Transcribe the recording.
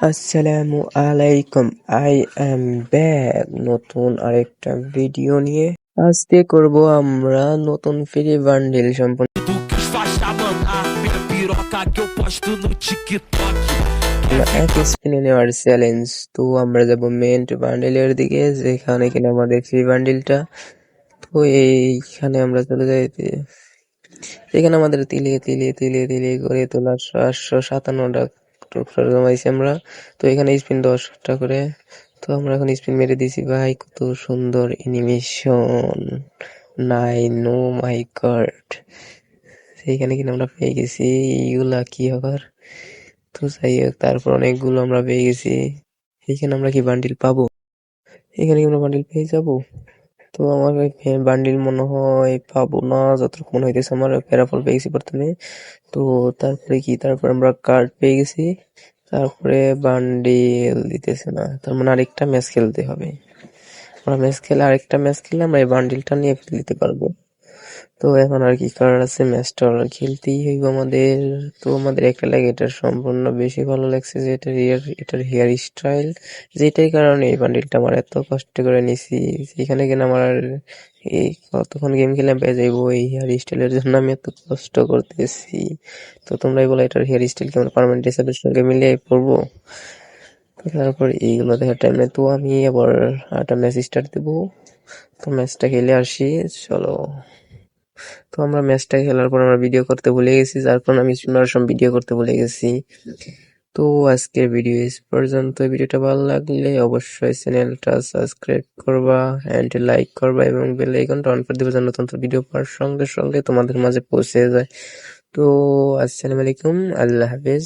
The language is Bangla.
আসসালামু আলাইকুম, আই অ্যাম ব্যাক নতুন আরেকটা ভিডিও নিয়ে। আজকে করব আমরা নতুন ফ্রি বান্ডিল সম্পর্কে এক স্পিনে নেওয়ার চ্যালেঞ্জ। তো আমরা যাব মেন বান্ডিলের দিকে, যেখানে কিনা আমাদের ফ্রি বান্ডিলটা। তো এইখানে আমরা চলে যাই, এখানে আমাদের তিলে করে তোলা 757টা টুকরা জমাইছি আমরা। তো এখানে স্পিন 10টা করে। তো আমরা এখন স্পিন মেরে দিছি ভাই, কত সুন্দর অ্যানিমেশন, নো মাই গড। সেইখানে কিনা আমরা পেয়ে গেছি এইগুলা কি আবার। তো যাই হোক, তারপর অনেকগুলো আমরা পেয়ে গেছি। এইখানে আমরা কি বান্ডিল পাবো? এখানে কি আমরা বান্ডিল পেয়ে যাবো? তো আমার বান্ডিল মনে হয় পাবো না, যতটুকু মনে হইতেছে। আমার প্যারাফল পেয়ে গেছি প্রথমে। তো তারপর আমরা কার্ড পেয়ে গেছি। তারপরে বান্ডিল দিতেছে না, তার মানে আরেকটা ম্যাচ খেলতে হবে। আরেকটা ম্যাচ খেলে আমরা এই বান্ডিলটা নিয়ে ফেলতে পারবো। তো এখন আর কি করার আছে, ম্যাচটা খেলতেই হইব আমাদের। তো আমাদের একটা লাগে, এটা সম্পূর্ণ বেশি ভালো লাগছে যে এটার হেয়ার স্টাইল, যেটাই কারণে এই বান্ডিলটা আমার এত কষ্ট করে নিছি। সেখানে কিনা আমার এই কতক্ষণ গেম খেলে পেয়ে যাইবো, এই হেয়ার স্টাইলের জন্য আমি এত কষ্ট করতেছি। তো তোমরাই বলো, এটার হেয়ার স্টাইল কি আমরা পার্মানেন্ট হিসাবের সঙ্গে মিলিয়ে পড়বো? তারপর এইগুলো দেখার টাইমে তো আমি আবার একটা ম্যাচ স্টার্ট দেবো। তো ম্যাচটা খেলে আসি, চলো। তো আমরা ম্যাচটা খেলার পর আমরা ভিডিও করতে ভুলে গেছি, যার কারণে আমি সব ভিডিও করতে ভুলে গেছি। তো আজকের ভিডিও এই পর্যন্ত। ভিডিওটা ভালো লাগলে অবশ্যই চ্যানেলটা সাবস্ক্রাইব করবা এন্ড লাইক করবা এবং বেল আইকনটা অন করে দিবা, যেন নতুন ভিডিও পাওয়ার সঙ্গে সঙ্গে তোমাদের মাঝে পৌঁছে যায়। তো আসসালামু আলাইকুম, আল্লাহ হাফেজ।